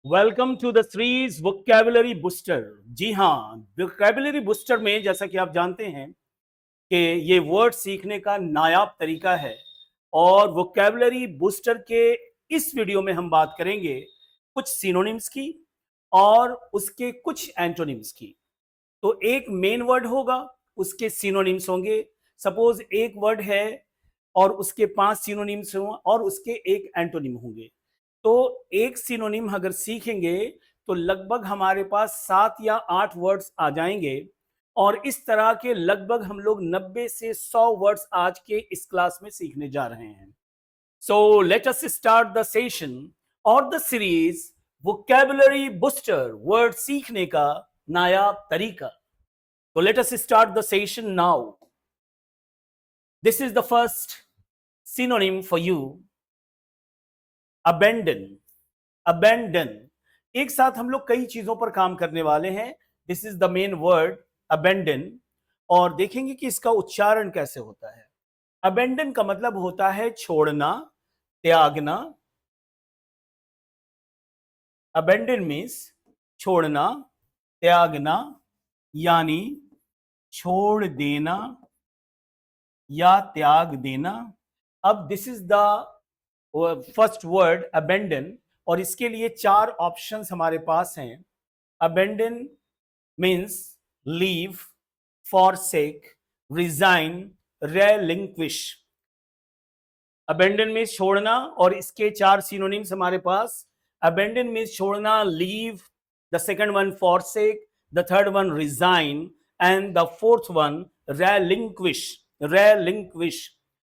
Welcome to the series vocabulary booster. जी हाँ, vocabulary booster में जैसा कि आप जानते हैं कि ये वर्ड सीखने का नायाब तरीका है। और वोकैबुलरी बूस्टर के इस वीडियो में हम बात करेंगे कुछ सिनोनिम्स की और उसके कुछ एंटोनिम्स की। तो एक मेन वर्ड होगा, उसके सिनोनिम्स होंगे। सपोज एक वर्ड है और उसके 5 सिनोनिम्स हों और उसके एक एंटोनिम होंगे। तो एक सिनोनिम अगर सीखेंगे तो लगभग हमारे पास 7 या 8 वर्ड्स आ जाएंगे। और इस तरह के लगभग हम लोग 90 से 100 वर्ड्स आज के इस क्लास में सीखने जा रहे हैं। So let us start the session और the series vocabulary booster, word सीखने का नायाब तरीका। So let us start the session now. This is the first synonym for you. Abandon. Abandon. एक साथ हम लोग कई चीजों पर काम करने वाले हैं। This is the main word abandon। और देखेंगे कि इसका उच्चारण कैसे होता है। abandon का मतलब होता है छोड़ना, त्यागना। abandon मीन्स छोड़ना, त्यागना, यानी छोड़ देना या त्याग देना। अब this is the first word abandon, और इसके लिए 4 ऑप्शंस हमारे पास हैं। Abandon means leave, forsake, resign, relinquish. Abandon means छोड़ना और इसके 4 सिनोनिम्स हमारे पास। अबेंडन मीन्स छोड़ना, leave, the second one forsake, the third one resign and the fourth one relinquish. Relinquish.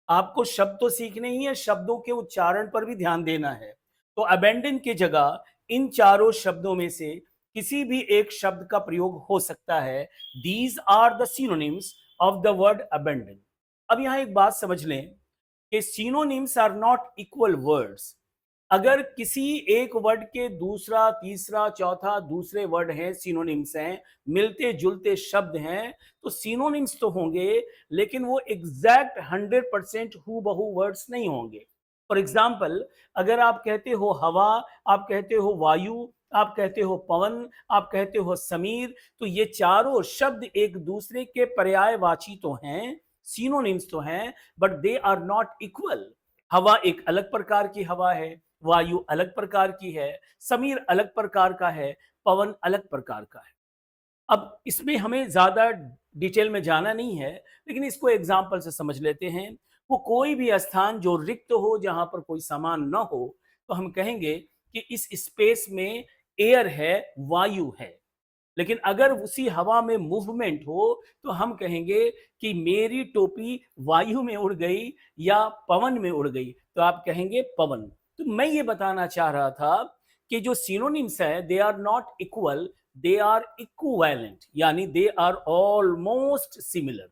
आपको शब्द तो सीखने ही है, शब्दों के उच्चारण पर भी ध्यान देना है। तो अबेंडन की जगह इन चारों शब्दों में से किसी भी एक शब्द का प्रयोग हो सकता है। These are the synonyms of the word abandon. अब यहां एक बात समझ लें कि synonyms are not equal words. अगर किसी एक वर्ड के दूसरा, तीसरा, चौथा दूसरे वर्ड हैं, सिनोनिम्स हैं, मिलते जुलते शब्द हैं, तो सिनोनिम्स तो होंगे लेकिन वो एग्जैक्ट 100% हूबहू वर्ड्स नहीं होंगे। फॉर एग्जाम्पल, अगर आप कहते हो हवा, आप कहते हो वायु, आप कहते हो पवन, आप कहते हो समीर, तो ये चारों शब्द एक दूसरे के पर्यायवाची तो हैं, सिनोनिम्स तो हैं, but they are not equal. हवा एक अलग प्रकार की हवा है, वायु अलग प्रकार की है, समीर अलग प्रकार का है, पवन अलग प्रकार का है। अब इसमें हमें ज्यादा डिटेल में जाना नहीं है, लेकिन इसको एग्जाम्पल से समझ लेते हैं। वो कोई भी स्थान जो रिक्त हो, जहां पर कोई सामान न हो, तो हम कहेंगे कि इस स्पेस में एयर है, वायु है। लेकिन अगर उसी हवा में मूवमेंट हो तो हम कहेंगे कि मेरी टोपी वायु में उड़ गई या पवन में उड़ गई, तो आप कहेंगे पवन। तो मैं ये बताना चाह रहा था कि जो सिनोनिम्स है they are not equal, they are equivalent, यानी दे आर ऑलमोस्ट सिमिलर।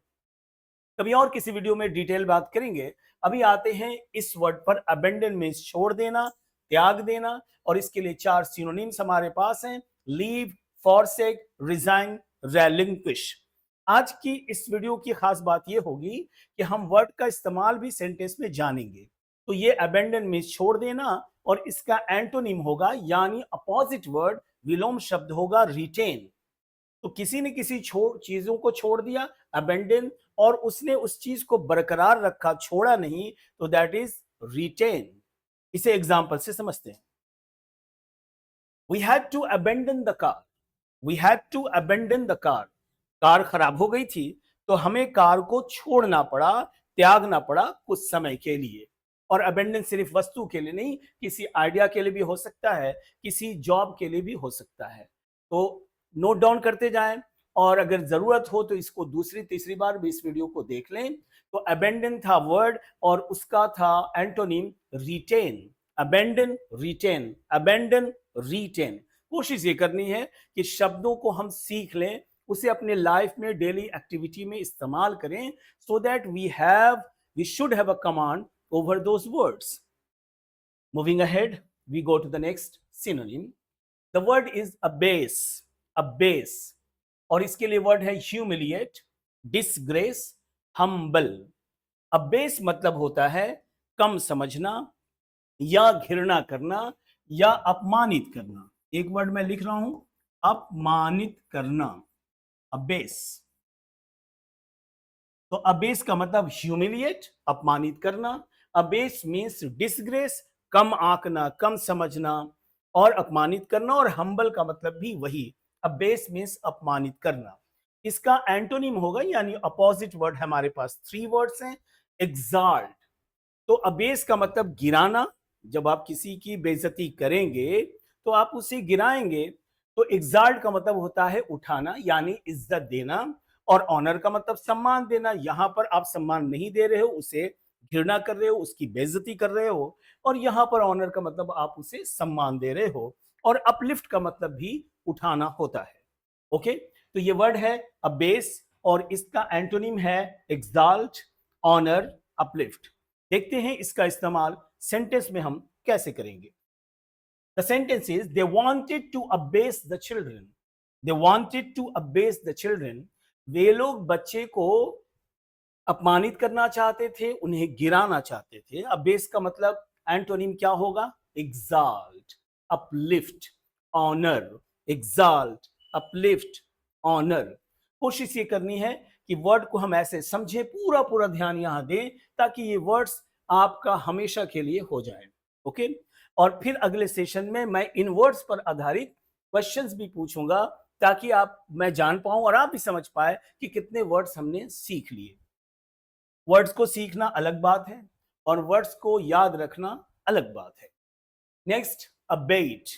कभी और किसी वीडियो में डिटेल बात करेंगे। अभी आते हैं इस वर्ड पर। अबेंडन मीन्स छोड़ देना, त्याग देना, और इसके लिए 4 सिनोनिम्स हमारे पास हैं। Leave, forsake, resign, relinquish. आज की इस वीडियो की खास बात यह होगी कि हम वर्ड का इस्तेमाल भी सेंटेंस में जानेंगे। तो ये अबेंडन मीन्स छोड़ देना, और इसका एंटोनिम होगा, यानी अपोजिट वर्ड, विलोम शब्द होगा रिटेन। तो किसी ने किसी चीजों को छोड़ दिया, अबेंडन, और उसने उस चीज को बरकरार रखा, छोड़ा नहीं, तो दैट इज रिटेन। इसे एग्जांपल से समझते हैं। We had to abandon the car. We had to abandon the car. Car खराब हो गई थी तो हमें कार को छोड़ना पड़ा, त्यागना पड़ा कुछ समय के लिए। और अबेंडन सिर्फ वस्तु के लिए नहीं, किसी आइडिया के लिए भी हो सकता है, किसी जॉब के लिए भी हो सकता है। तो नोट डाउन करते जाएं, और अगर जरूरत हो तो इसको दूसरी तीसरी बार भी इस वीडियो को देख लें। तो अबेंडन था वर्ड और उसका था antonym retain. Abandon, retain, abandon, retain. कोशिश ये करनी है कि शब्दों को हम सीख लें, उसे अपने लाइफ में डेली एक्टिविटी में इस्तेमाल करें, so that we should have a command over those words. Moving ahead, we go to the next synonym. The word is abase. Abase. और इसके लिए वर्ड है humiliate, disgrace, humble. abase मतलब होता है कम समझना या घृणा करना या अपमानित करना। एक वर्ड मैं लिख रहा हूं, अपमानित करना, अबेस। तो अबेस का मतलब ह्यूमिलिएट, अपमानित करना। अबेस मीन्स डिसग्रेस, कम आंकना, कम समझना और अपमानित करना। और हम्बल का मतलब भी वही, अबेस मीन्स अपमानित करना। इसका एंटोनिम होगा, यानी अपोजिट वर्ड हमारे पास 3 वर्ड्स हैं। एग्जाल्ट, तो अबेस का मतलब गिराना। जब आप किसी की बेइज्जती करेंगे तो आप उसे गिराएंगे। तो एग्जाल्ट का मतलब होता है उठाना, यानी इज्जत देना। और ऑनर का मतलब सम्मान देना। यहां पर आप सम्मान नहीं दे रहे हो, उसे घृणा कर रहे हो, उसकी बेइज्जती कर रहे हो। और यहां पर ऑनर का मतलब आप उसे सम्मान दे रहे हो। और अपलिफ्ट का मतलब भी उठाना होता है। ओके, तो ये वर्ड है अबेस और इसका एंटोनिम है एग्जाल्ट, ऑनर, अपलिफ्ट। देखते हैं इसका इस्तेमाल सेंटेंस में हम कैसे करेंगे। The sentence is they wanted to abase the children. They wanted to abase the children. वे लोग बच्चे को अपमानित करना चाहते थे, उन्हें गिराना चाहते थे। अबेस का मतलब एंटोनिम क्या होगा? Exalt, uplift, honour. Exalt, uplift, honour. कोशिश ये करनी है कि वर्ड को हम ऐसे समझें, पूरा पूरा ध्यान यहां दें, ताकि ये वर्ड्स आपका हमेशा के लिए हो जाए। ओके, और फिर अगले सेशन में मैं इन वर्ड्स पर आधारित क्वेश्चंस भी पूछूंगा, ताकि आप मैं जान पाऊं और आप भी समझ पाए कि कितने वर्ड्स हमने सीख लिए। वर्ड्स को सीखना अलग बात है और वर्ड्स को याद रखना अलग बात है। Next, abate.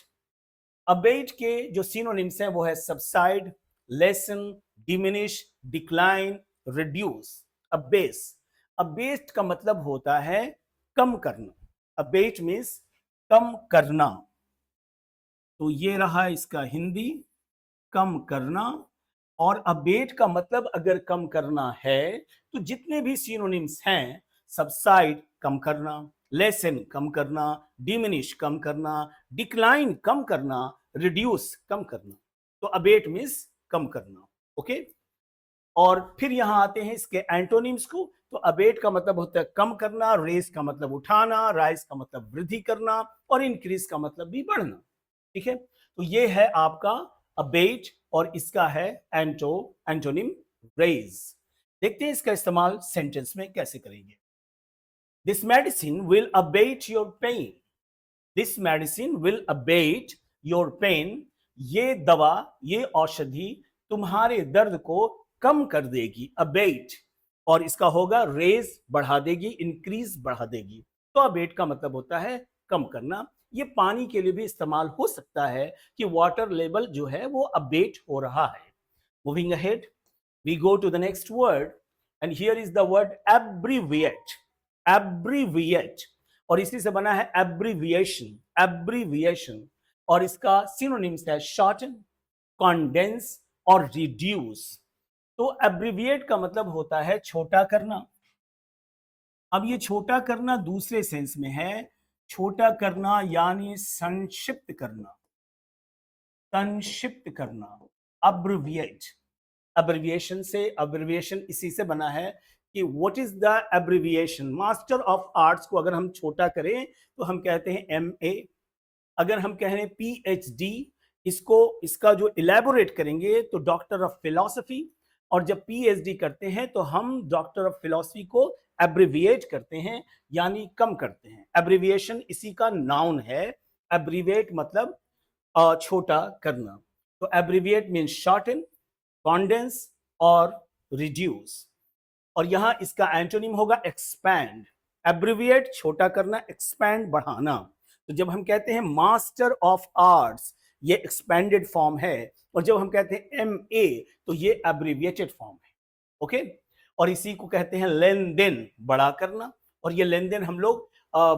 अबेट के जो सिनोनिम्स हैं वो है subside, lesson, diminish, decline, reduce. Abyss, abate का मतलब होता है कम करना। अबेट मीन्स कम करना। तो ये रहा इसका हिंदी, कम करना। और अबेट का मतलब अगर कम करना है तो जितने भी सिनोनिम्स हैं, सबसाइड कम करना, लेसन कम करना, डिमिनिश कम करना, डिक्लाइन कम करना, रिड्यूस कम करना। तो अबेट मीन्स कम करना। ओके, और फिर यहां आते हैं इसके एंटोनिम्स को। तो अबेट का मतलब होता है कम करना, रेस का मतलब उठाना, राइज का मतलब वृद्धि करना और इंक्रीज का मतलब भी बढ़ना। ठीक है, तो ये है आपका अबेट और इसका है एंटोनिम रेज। देखते हैं इसका इस्तेमाल सेंटेंस में कैसे करेंगे। This medicine will abate your pain. This medicine will abate your pain. ये दवा, ये औषधि तुम्हारे दर्द को कम कर देगी। अबेट, और इसका होगा रेज, बढ़ा देगी, इंक्रीज बढ़ा देगी। तो अबेट का मतलब होता है कम करना। ये पानी के लिए भी इस्तेमाल हो सकता है कि वाटर लेवल जो है वो अबेट हो रहा है। Moving ahead, we go to the next word and here is the word abbreviate. Abbreviate, और इसी से बना है एब्रीविएशन। एब्रीविएशन, और इसका सिनोनिम्स है शॉर्टन, कॉन्डेंस और रिड्यूस। तो एब्रीविएट का मतलब होता है छोटा करना। अब ये छोटा करना दूसरे सेंस में है। छोटा करना यानी संक्षिप्त करना, संक्षिप्त करना, अब्रिविएट। अब्रिविएशन से, अब्रिविएशन इसी से बना है कि what is the abbreviation. Master of arts को अगर हम छोटा करें तो हम कहते हैं MA। अगर हम कहें PhD, इसको, इसका जो इलेबोरेट करेंगे तो डॉक्टर ऑफ फिलॉसफी। और जब PhD करते हैं तो हम डॉक्टर ऑफ फिलॉसफी को एब्रिविएट करते हैं, यानी कम करते हैं। एब्रिविएशन इसी का नाउन है। एब्रिविएट मतलब छोटा करना। तो एब्रिविएट मीन्स शॉर्टन, कॉन्डेंस और रिड्यूस। और यहां इसका एंटोनिम होगा एक्सपैंड। एब्रिविएट छोटा करना, एक्सपैंड बढ़ाना। तो जब हम कहते हैं मास्टर ऑफ आर्ट्स, ये एक्सपेंडेड फॉर्म है। और जब हम कहते हैं MA, तो ये एब्रिविएटेड फॉर्म है। ओके, और इसी को कहते हैं लेन देन, बड़ा करना। और ये लेन देन हम लोग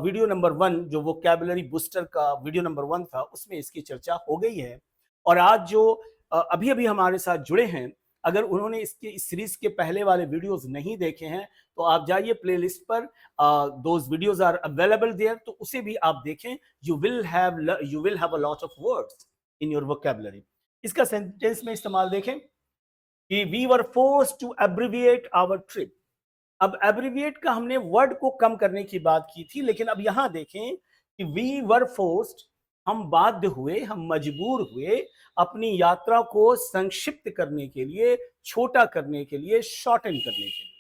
वीडियो नंबर 1, जो वोकैबुलरी बूस्टर का वीडियो नंबर 1 था, उसमें इसकी चर्चा हो गई है। और आज जो अभी अभी हमारे साथ जुड़े हैं, अगर उन्होंने इसके इस सीरीज के पहले वाले वीडियोस नहीं देखे हैं तो आप जाइए प्लेलिस्ट पर, those videos are available there, तो उसे भी आप देखें। You will have a lot of words in your vocabulary. इसका सेंटेंस में इस्तेमाल देखें कि we were forced to abbreviate our trip. अब एब्रिविएट का हमने वर्ड को कम करने की बात की थी, लेकिन अब यहां देखें कि वी वर फोर्स्ड, हम बाध्य हुए, हम मजबूर हुए अपनी यात्रा को संक्षिप्त करने के लिए, छोटा करने के लिए, शॉर्टन करने के लिए।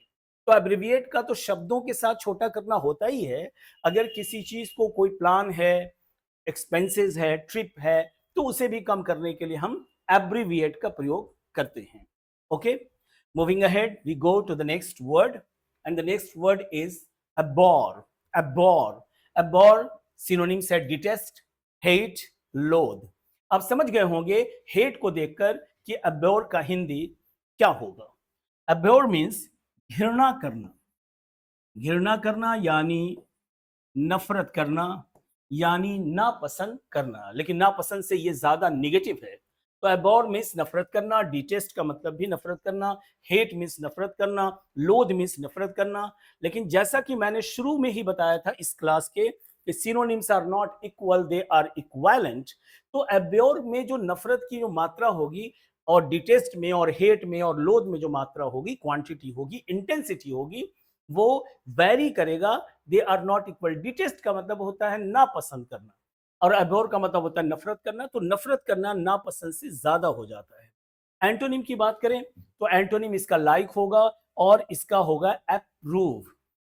तो एब्रिविएट का तो शब्दों के साथ छोटा करना होता ही है। अगर किसी चीज को कोई प्लान है, एक्सपेंसेस है, ट्रिप है, तो उसे भी कम करने के लिए हम एब्रिविएट का प्रयोग करते हैं। Okay, moving ahead we go to the next word, and the next word is abhor. abhor. abhor synonyms है डिटेस्ट, हेट, लोथ। आप समझ गए होंगे हेट को देखकर कि abhor का हिंदी क्या होगा। abhor मीन्स घृणा करना, घृणा करना यानी नफरत करना, यानी नापसंद करना, लेकिन नापसंद से ये ज्यादा निगेटिव है। तो अबॉर मीन्स नफरत करना, डिटेस्ट का मतलब भी नफरत करना, हेट मीन्स नफरत करना, लोध मीन्स नफरत करना। लेकिन जैसा कि मैंने शुरू में ही बताया था इस क्लास के, synonyms are not equal, they are equivalent. तो अब्योर में जो नफरत की जो मात्रा होगी, और डिटेस्ट में और हेट में और लोध में जो मात्रा होगी, क्वांटिटी होगी, इंटेंसिटी होगी, वो वेरी करेगा। They are not equal. Detest का मतलब होता है नापसंद करना, और अबोर का मतलब होता है नफरत करना। तो नफरत करना नापसंद से ज्यादा हो जाता है। एंटोनिम की बात करें तो एंटोनिम इसका लाइक होगा और इसका होगा अप्रूव।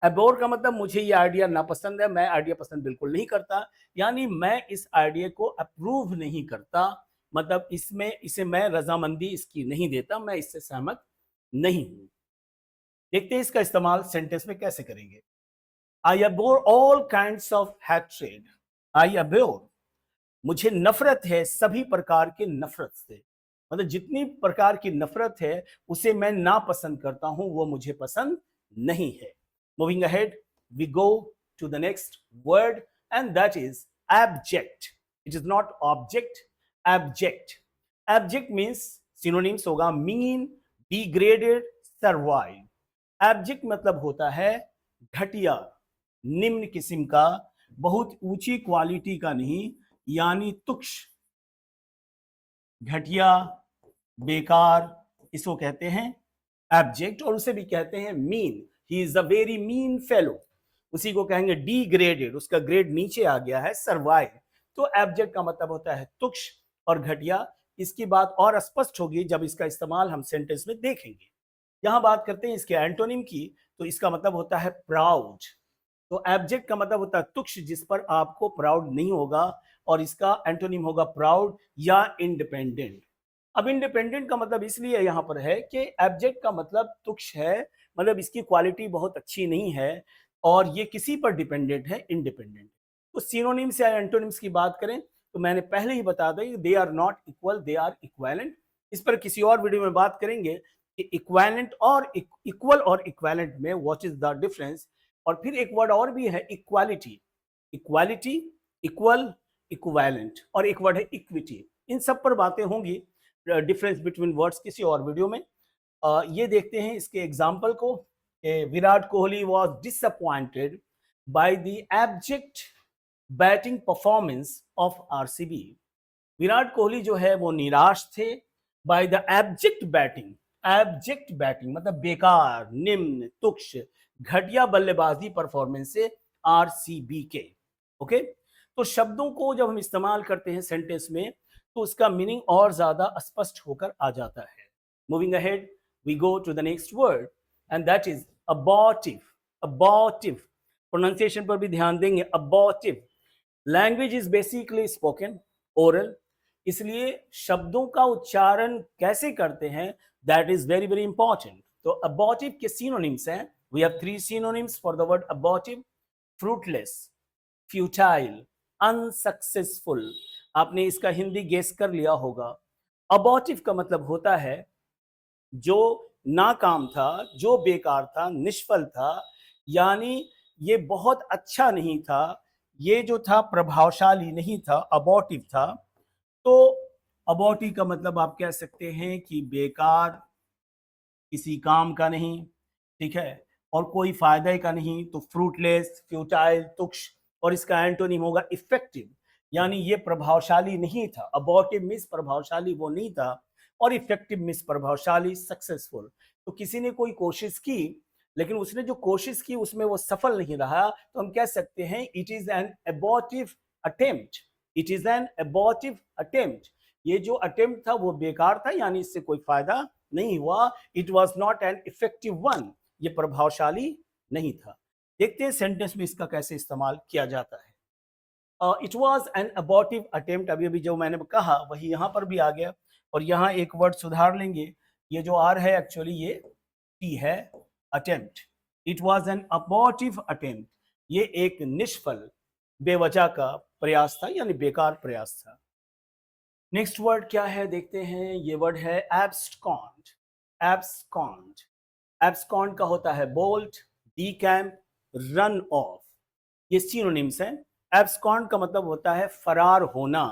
अबोर का मतलब मुझे ये आइडिया नापसंद है, मैं आइडिया पसंद बिल्कुल नहीं करता, यानी मैं इस आइडिया को अप्रूव नहीं करता, मतलब इसमें इसे मैं रजामंदी इसकी नहीं देता, मैं इससे सहमत नहीं हूं। देखते हैं इसका इस्तेमाल सेंटेंस में कैसे करेंगे। I abhor all kinds of hatred. I abhor, मुझे नफरत है सभी प्रकार के नफरत से, मतलब जितनी प्रकार की नफरत है उसे मैं नापसंद करता हूं, वो मुझे पसंद नहीं है। Moving ahead we go to the next word, and that is abject. It is not object, abject. Abject means synonyms होगा मीन, डिग्रेडेड, सर्वाइव। एब्जेक्ट मतलब होता है घटिया, निम्न किस्म का, बहुत ऊंची क्वालिटी का नहीं, यानी तुक्ष, घटिया, बेकार, इसको कहते हैं एब्जेक्ट। और उसे भी कहते हैं mean, he is a very mean fellow. उसी को कहेंगे डिग्रेडेड, उसका ग्रेड नीचे आ गया है, सर्वाइव। तो एब्जेक्ट का मतलब होता है तुक्ष और घटिया। इसकी बात और स्पष्ट होगी जब इसका इस्तेमाल हम सेंटेंस में देखेंगे। यहां बात करते हैं इसके एंटोनिम की, तो इसका मतलब होता है प्राउड। तो एब्जेक्ट का मतलब होता है तुक्ष, जिस पर आपको प्राउड नहीं होगा, और इसका एंटोनिम होगा प्राउड या इंडिपेंडेंट। अब इंडिपेंडेंट का मतलब इसलिए यहां पर है कि एब्जेक्ट का मतलब तुक्ष है, मतलब इसकी क्वालिटी बहुत अच्छी नहीं है, और ये किसी पर डिपेंडेंट है, इंडिपेंडेंट। तो सिनोनिम्स या एंटोनिम्स की बात करें तो मैंने पहले ही बता दी, they are not equal, they are equivalent. इस पर किसी और वीडियो में बात करेंगे कि इक्वालेंट और इक्वल और इक्वालेंट में व्हाट इज द डिफरेंस। और फिर एक वर्ड और भी है इक्वालिटी, इक्वालिटी, इक्वल, इक्वालेंट, और एक वर्ड है इक्विटी। इन सब पर बातें होंगी, डिफरेंस बिटवीन वर्ड्स, किसी और वीडियो में। ये देखते हैं इसके एग्जाम्पल को। Virat Kohli was disappointed by the abject batting performance of RCB. Virat Kohli जो है वो निराश थे by the abject batting. Abject batting मतलब बेकार, निम्न, तुक्ष, घटिया बल्लेबाजी परफॉर्मेंस से आरसीबी के। ओके, तो शब्दों को जब हम इस्तेमाल करते हैं सेंटेंस में तो उसका मीनिंग और ज्यादा स्पष्ट होकर आ जाता है। Moving ahead we go to the next word, and that is abortive. Abortive pronunciation पर भी ध्यान देंगे। Abortive language is basically spoken, oral, इसलिए शब्दों का उच्चारण कैसे करते हैं that is very very important. तो अबॉर्टिव के सिनोनिम्स हैं, we have 3 synonyms for the word abortive. Fruitless, futile, unsuccessful. आपने इसका हिंदी गेस कर लिया होगा। अबॉर्टिव का मतलब होता है जो नाकाम था, जो बेकार था, निष्फल था, यानी ये बहुत अच्छा नहीं था, ये जो था प्रभावशाली नहीं था, अबॉर्टिव था। तो अबॉर्टिव का मतलब आप कह सकते हैं कि बेकार, किसी काम का नहीं, ठीक है, और कोई फायदे का नहीं। तो फ्रूटलेस, फ्यूटाइल, तुक्ष, और इसका एंटोनिम होगा इफेक्टिव, यानी ये प्रभावशाली नहीं था। अबॉर्टिव मीन्स प्रभावशाली वो नहीं था, और इफेक्टिव मीन्स प्रभावशाली, सक्सेसफुल। तो किसी ने कोई कोशिश की, लेकिन उसने जो कोशिश की उसमें वो सफल नहीं रहा, तो हम कह सकते हैं it is an abortive attempt. It is an abortive attempt, ये जो अटेम्प्ट था वो बेकार था, यानी इससे कोई फायदा नहीं हुआ. It was not an effective one, ये प्रभावशाली नहीं था. देखते हैं सेंटेंस में इसका कैसे इस्तेमाल किया जाता है. It was an abortive attempt, अभी अभी जो मैंने कहा वही यहाँ पर भी आ गया. और यहाँ एक वर्ड सुधार लेंगे, ये जो आर है एक्चुअली ये टी है, attempt. It was an abortive attempt, ये एक निष्फल बेवजह का प्रयास था, यानी बेकार प्रयास था. नेक्स्ट वर्ड क्या है देखते हैं, ये वर्ड है एब्सकॉन्ड. एब्सकॉन्ड, एब्सकॉन्ड का होता है बोल्ट, डीकैम्प, रन ऑफ, ये सिनोनिम्स हैं. एब्सकॉन्ड का मतलब होता है फरार होना,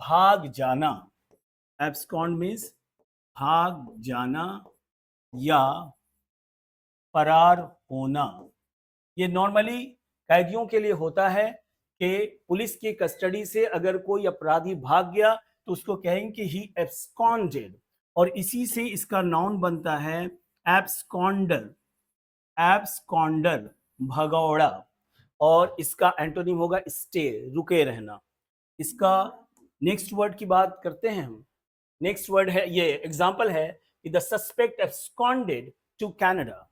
भाग जाना. एब्सकॉन्ड मीन्स भाग जाना या फरार होना. ये नॉर्मली कैदियों के लिए होता है कि पुलिस की कस्टडी से अगर कोई अपराधी भाग गया तो उसको कहेंगे कि ही एब्सकॉन्डेड, और इसी से इसका नाउन बनता है एब्सकॉन्डर. एब्सकॉन्डर भगौड़ा, और इसका एंटोनिम होगा स्टे, रुके रहना. इसका नेक्स्ट वर्ड की बात करते हैं हम. नेक्स्ट वर्ड है, ये एग्जांपल है कि the suspect absconded to Canada.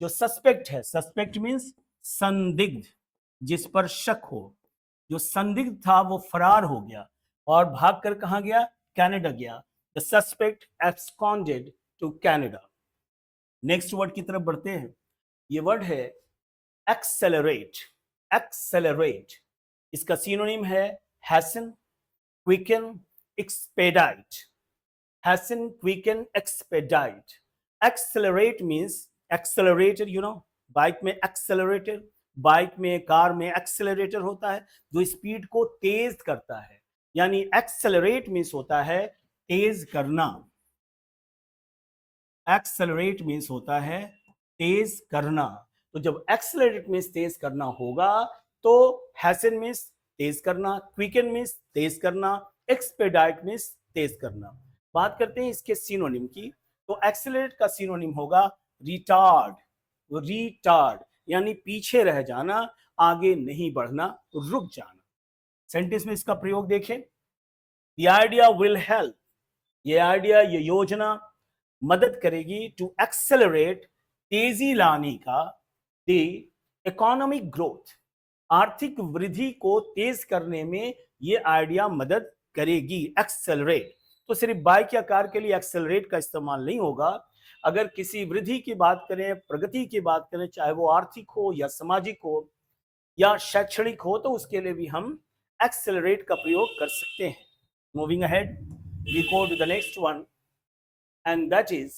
जो सस्पेक्ट है, सस्पेक्ट मीन्स संदिग्ध, जिस पर शक हो, जो संदिग्ध था वो फरार हो गया और भागकर कहाँ गया, कनाडा गया. The suspect absconded to Canada. Next word की तरफ बढ़ते हैं. ये वर्ड है एक्सेलरेट. एक्सेलरेट, इसका सिनोनिम है hasten, quicken, expedite. Hasten, quicken, expedite. Accelerate means accelerator, you know, bike में एक्सेलरेटर, बाइक में, कार में एक्सेलरेटर होता है जो स्पीड को तेज करता है, यानी एक्सेलरेट मीन्स होता है तेज करना. एक्सेलरेट मीन्स होता है तेज करना. तो जब एक्सेलरेट मीन्स तेज करना होगा तो हैसन मीन्स तेज करना, क्विकन मीन्स तेज करना, एक्सपेडाइट मीन्स तेज करना. बात करते हैं इसके सिनोनिम की. तो एक्सेलरेट का सिनोनिम होगा रिटार्ड. रिटार्ड यानी पीछे रह जाना, आगे नहीं बढ़ना, रुक जाना. सेंटेंस में इसका प्रयोग देखें. द आइडिया विल हेल्प, ये आइडिया, ये योजना मदद करेगी टू एक्सेलरेट, तेजी लाने का, द इकोनॉमिक ग्रोथ, आर्थिक वृद्धि को तेज करने में ये आइडिया मदद करेगी. एक्सेलरेट तो सिर्फ बाइक या कार के लिए एक्सेलरेट का इस्तेमाल नहीं होगा. अगर किसी वृद्धि की बात करें, प्रगति की बात करें, चाहे वो आर्थिक हो या सामाजिक हो या शैक्षणिक हो, तो उसके लिए भी हम एक्सेलरेट का प्रयोग कर सकते हैं. Moving ahead, we go to the next one, and that is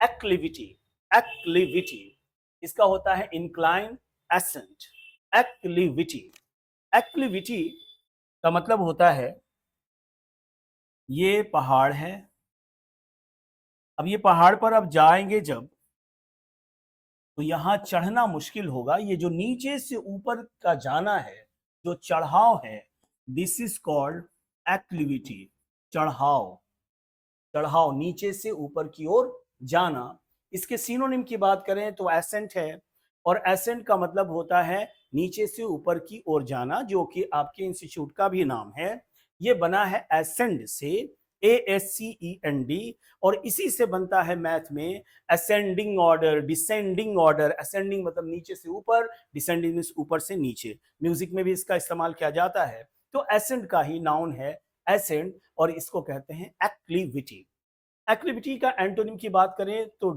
acclivity. Acclivity इसका होता है incline, ascent. Acclivity, acclivity का मतलब होता है ये पहाड़ है, अब ये पहाड़ पर अब जाएंगे जब, तो यहां चढ़ना मुश्किल होगा. ये जो नीचे से ऊपर का जाना है, जो चढ़ाव है, दिस इज कॉल्ड acclivity. चढ़ाव, चढ़ाव, नीचे से ऊपर की ओर जाना. इसके सिनोनिम की बात करें तो एसेंट है, और एसेंट का मतलब होता है नीचे से ऊपर की ओर जाना, जो कि आपके इंस्टीट्यूट का भी नाम है. ये बना है एसेंड से, ASCEND, और इसी से बनता है मैथ में ascending order, descending order. Ascending मतलब नीचे से ऊपर, डिसेंडिंग मींस ऊपर से नीचे. म्यूजिक में भी इसका इस्तेमाल किया जाता है. तो एसेंड का ही नाउन है एसेंड, और इसको कहते हैं एक्लिविटी. एक्लिविटी का एंटोनिम की बात करें तो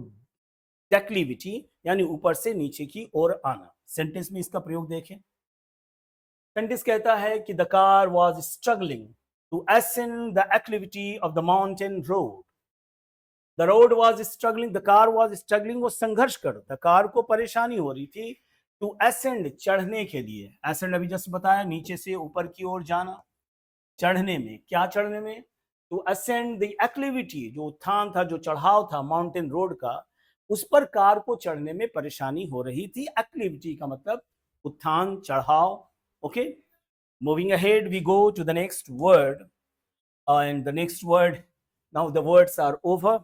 डेक्लिविटी, यानी ऊपर से नीचे की ओर आना. सेंटेंस में इसका प्रयोग देखें. सेंटेंस कहता है कि the car was struggling to ascend the acclivity of the mountain road. The road was struggling, the car was struggling, वो संघर्ष कर, द कार को परेशानी हो रही थी, टू असेंड, चढ़ने के लिए. असेंड अभी जस्ट बताया, नीचे से ऊपर की ओर जाना. चढ़ने में, क्या चढ़ने में, टू असेंड द एक्लिविटी, जो उत्थान था, जो चढ़ाव था माउंटेन रोड का, उस पर कार को चढ़ने में परेशानी हो रही थी. एक्लिविटी का मतलब उत्थान, चढ़ाव. Okay, moving ahead, we go to the next word, and the next word, now the words are over.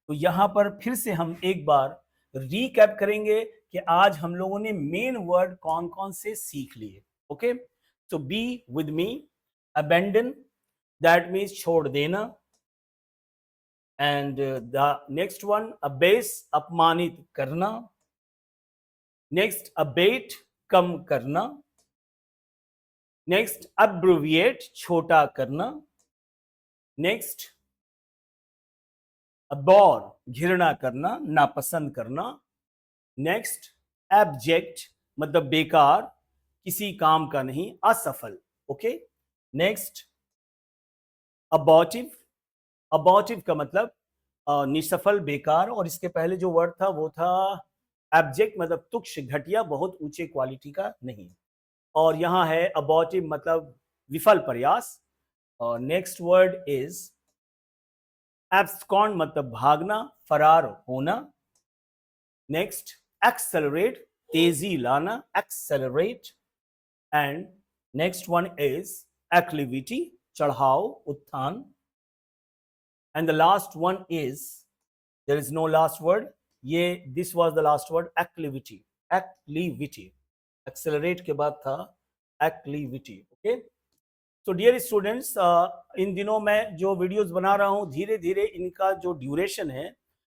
तो यहां पर फिर से हम एक बार रीकैप करेंगे कि आज हम लोगों ने मेन वर्ड कौन कौन से सीख लिए. Okay, so be with me. abandon, that means छोड़ देना. And the next one, abase, अपमानित करना. Next, abate, कम करना. Next, abbreviate, छोटा करना. Next, abhor, घृणा करना, नापसंद करना. Next, abject, मतलब बेकार, किसी काम का नहीं, असफल. ओके. Next, abortive. अबॉटिव का मतलब निसफल, बेकार. और इसके पहले जो वर्ड था वो था एब्जेक्ट, मतलब तुच्छ, घटिया, बहुत ऊंचे क्वालिटी का नहीं. और यहाँ है अबॉटिव मतलब विफल प्रयास. और नेक्स्ट वर्ड इज एब्सकॉन्ड, मतलब भागना, फरार होना. नेक्स्ट, एक्सेलरेट, तेजी लाना, accelerate. And next one is acclivity, चढ़ाव, उत्थान. And the last one is, there is no last word. This was the last word, acclivity. Acclivity. Accelerate के बाद था acclivity. Okay. So dear students, इन दिनों मैं जो वीडियोस बना रहा हूँ, धीरे धीरे इनका जो ड्यूरेशन है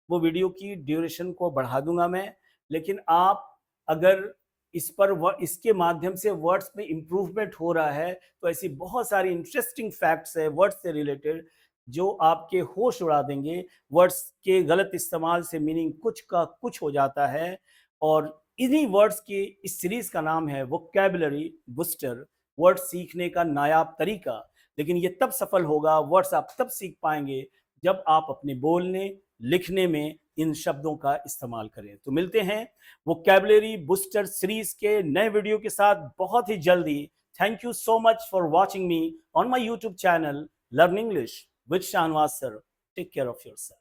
वो वीडियो की ड्यूरेशन को बढ़ा दूंगा मैं. लेकिन आप अगर इसके माध्यम से वर्ड्स में इम्प्रूवमेंट हो रहा है तो ऐसी बहुत सारी इंटरेस्टिंग फैक्ट्स है वर्ड्स से रिलेटेड जो आपके होश उड़ा देंगे. वर्ड्स के गलत इस्तेमाल से मीनिंग कुछ का कुछ हो जाता है. और इन्हीं वर्ड्स की इस सीरीज का नाम है वोकैबुलरी बूस्टर, वर्ड सीखने का नायाब तरीका. लेकिन ये तब सफल होगा, वर्ड्स आप तब सीख पाएंगे जब आप अपने बोलने लिखने में इन शब्दों का इस्तेमाल करें. तो मिलते हैं वोकैबुलरी बूस्टर सीरीज के नए वीडियो के साथ बहुत ही जल्दी. Thank you so much for watching me on my YouTube channel learn English with Shanwaz sir. Take care of yourself.